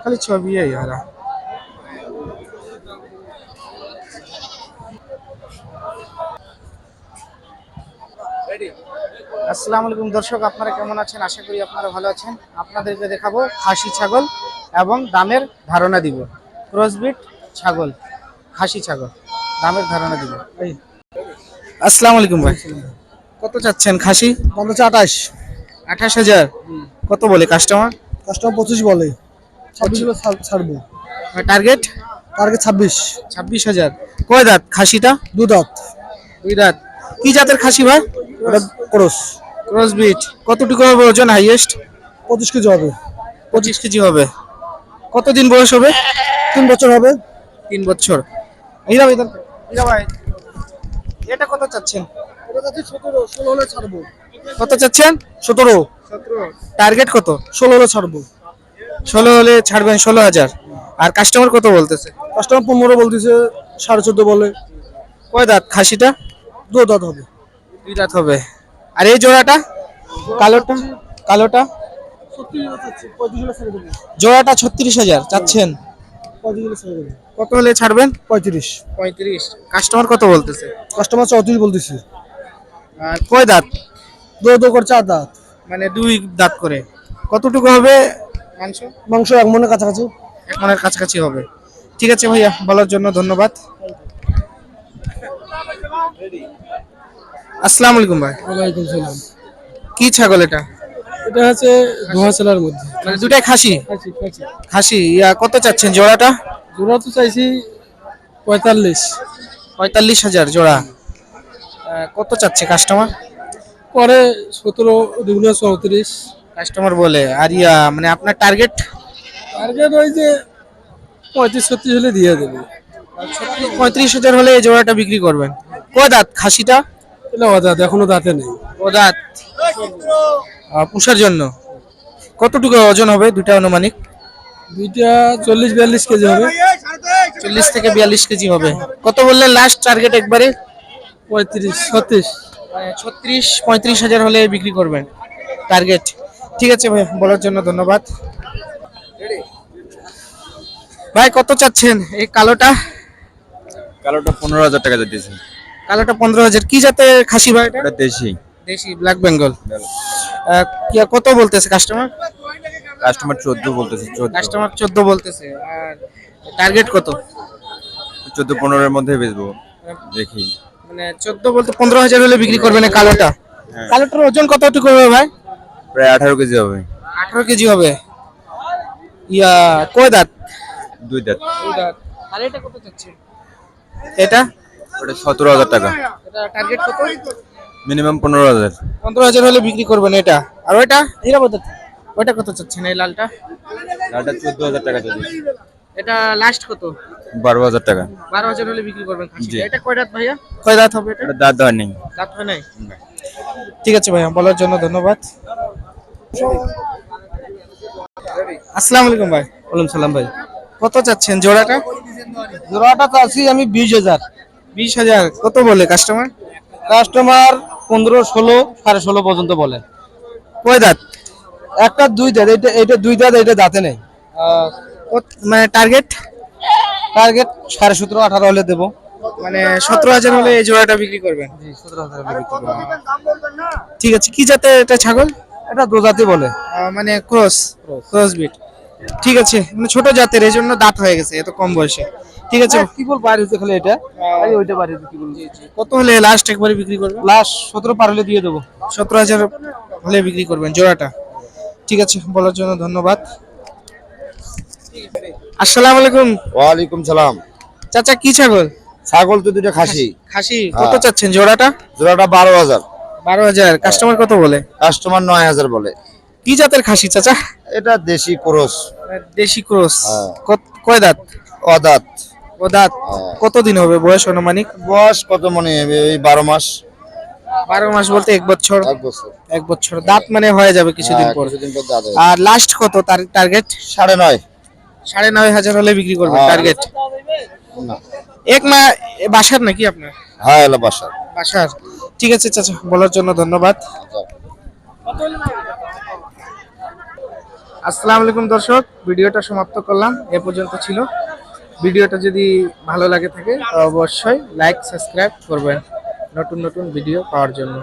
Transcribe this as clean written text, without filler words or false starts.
খালি ছবি ইয়ারা। আসসালামু আলাইকুম দর্শক, আপনারা কেমন আছেন? আশা করি আপনারা ভালো আছেন। আপনাদেরকে দেখাবো খাসি ছাগল এবং দামের ধারণা দিব। ক্রসবিট ছাগল, খাসি ছাগল, দামের ধারণা দিব। আসসালামু আলাইকুম ভাই, কত চাচ্ছেন খাসি? দাম হচ্ছে 28। 28,000। কত বলে কাস্টমার? কাস্টমার 25 বলে, 26 হলে ছাড়বো। টার্গেট? টার্গেট 26। 26,000। কয় দাঁত খাসিটা? দু দাঁত। দুই দাঁত। কি জাতের খাসি ভাই? ওটা ক্রস। ক্রসবিট। কতটুকু হবে ওজন হাইয়েস্ট? 25 কেজি হবে। 25 কেজি হবে। কতদিন বয়স হবে? 3 বছর হবে। 3 বছর। হীরা ভাই, হীরা ভাই, এটা কত চাচ্ছেন? এটা যাচ্ছে 17, 16 হলে ছাড়বো। কত চাচ্ছেন? 17। টার্গেট কত? 16 হলে ছাড়বো। 16 হলে ছাড়বেন। 16,000। আর কাস্টমার কত বলতেছে? কাস্টমার 15 বলতেছে, 14.5 বলে। কয় দাঁত খাসিটা? দু দাঁত হবে। দুই দাঁত হবে। আর এই জোড়াটা কালোটা? কালোটা 36 হচ্ছে, 35 হলে ছেড়ে দেবো। জোড়াটা 36,000 চাচ্ছেন। 35 হলে ছেড়ে দেবো। কত হলে ছাড়বেন? 35। 35। কাস্টমার কত বলতেছে? কাস্টমার 34 বলতেছে। আর কয় দাঁত? দু দু করে 4 দাঁত। মানে দুই দাঁত করে। কতটুকু হবে মাংস? মাংস 1 মনের কাছাকাছি। এক মনের কাছাকাছি হবে। ঠিক আছে ভাইয়া, বলার জন্য ধন্যবাদ। আসসালামু আলাইকুম ভাই, ওয়ালাইকুম সালাম। কি ছাগল এটা? এটা হচ্ছে ধোঁয়াশালার মধ্যে। মানে দুটাই খাসি? খাসি খাসি। খাসি। কত চাচ্ছেন জোড়াটা? জোড়া তো চাইছি 45। 45,000 জোড়া। কত চাচ্ছে কাস্টমার? পরে 17, 2 34। কাস্টমার বলে। আর মানে আপনার টার্গেট? টার্গেট ওই যে 35-36 হলে দিয়ে দেবে। 35,000 হলে এই জোড়াটা বিক্রি করবেন। কয় দাঁত খাসিটা? এটা দাঁত এখনো দাঁতে নেই। ও দাঁত। পুষার জন্য। কতটুকু ওজন হবে দুটা আনুমানিক? দুইটা 40-42 কেজি হবে। 40 থেকে 42 কেজি হবে। কত বললেন লাস্ট টার্গেট একবারে? 35-36। 36-35,000 হলে বিক্রি করবেন টার্গেট। ঠিক আছে ভাই, বলার জন্য ধন্যবাদ। ভাই কত চাচ্ছেন এই কালোটা? কালোটা 15,000 টাকা দিতেছে। কালোটা 15,000। কি জাতের খাসি ভাই এটা? এটা দেশি। দেশি ব্ল্যাক বেঙ্গল। কত বলতেছে কাস্টমার? কাস্টমার 14 বলতেছে। 14 কাস্টমার 14 বলতেছে। আর টার্গেট কত? 14-15 এর মধ্যে বেচবো দেখি। মানে 14 বলতে 15,000 হলে বিক্রি করবেন এই কালোটা। হ্যাঁ। কালোটার ওজন কতটুকু হবে ভাই? প্রায় 18 কেজি হবে। 18 কেজি হবে। কয় দাঁত? দুই দাঁত। দুই দাঁত। আর এটা কত চাচ্ছে? এটা? ওটা 17,000 টাকা। এটা টার্গেট কত? মিনিমাম 15,000। 15,000 হলে বিক্রি করবেন এটা। আর ওইটা হীরাবত, ওইটা কত চাচ্ছেন এই লালটা? লালটা 14,000 টাকা দিতেছে। এটা লাস্ট কত? 12,000 টাকা। 12,000 হলে বিক্রি করবেন খাসিটা। জি। এটা কয় দাঁত ভাইয়া? কয় দাঁত হবে এটা? এটা দাঁত হয় নেই। দাঁত হয় নাই। ঠিক আছে ভাইয়া, বলার জন্য ধন্যবাদ। আসসালামু আলাইকুম ভাই। ওয়ালাইকুম সালাম ভাই। কত চাচ্ছেন জোড়াটা? জোড়াটা চাচ্ছি আমি 20,000। 20,000। কত বলে কাস্টমার? কাস্টমার 15, 16, 16.5 পর্যন্ত বলে। কয় দাঁত? একটা দুই দাঁত। এটা দুই দাঁত, এটা দাঁতে নেই। মানে টার্গেট? টার্গেট 17.5, 18 হলে দেবো। মানে 17,000 হলে এই জোড়াটা বিক্রি করবেন। জি, 17,000 হলে বিক্রি করবো। ঠিক আছে। কি জাতের এটা ছাগল? এটা দু দাঁতই বলে। মানে ক্রস বিট। ঠিক আছে, মানে ছোট জাতের, এই জন্য দাঁত হয়ে গেছে এত কম বয়সে। ঠিক আছে। কি বল বাইরে হচ্ছে খালি এটা। খালি ওইটা বাইরে হচ্ছে কি বল। কত হলে লাস্ট একবারে বিক্রি করবেন? লাস্ট 17 পার হলে দিয়ে দেবো। 17,000 হলে বিক্রি করবেন জোড়াটা। ঠিক আছে, বলার জন্য ধন্যবাদ। আসসালামু আলাইকুম। ওয়ালাইকুম সালাম। চাচা, কি ছাগল? ছাগল তো দুটো খাসি। খাসি। কত চাচ্ছেন জোড়াটা? জোড়াটা 12,000। 12,000। কাস্টমার কত বলে? কাস্টমার 9,000 বলে। কি জাতের খাসি চাচা? এটা দেশি ক্রস। দেশি ক্রস। হ্যাঁ। কয় দাঁত? অদাঁত। ও দাঁত। হ্যাঁ। কতদিন হবে বয়স আনুমানিক? বয়স কত মনে হবে? ওই 12 মাস। 12 মাস বলতে 1 বছর। 1 বছর। 1 বছর দাঁত মানে হয়ে যাবে কিছুদিন হ্যাঁ, পর। কিছুদিন পর দাঁত হবে। আর লাস্ট কত তার টার্গেট? 9.5। 9,500 হলে বিক্রি করবেন হ্যাঁ। টার্গেট। না। এক মা বাসার নাকি আপনার? হ্যাঁ, এলা বাসা। বাসার। ঠিক আছে চাচা, বলার জন্য ধন্যবাদ। আসসালামু আলাইকুম দর্শক, ভিডিওটা সমাপ্ত করলাম, এ পর্যন্ত ছিল। ভিডিওটা যদি ভালো লাগে থাকে তো অবশ্যই লাইক সাবস্ক্রাইব করবেন নতুন নতুন ভিডিও পাওয়ার জন্য।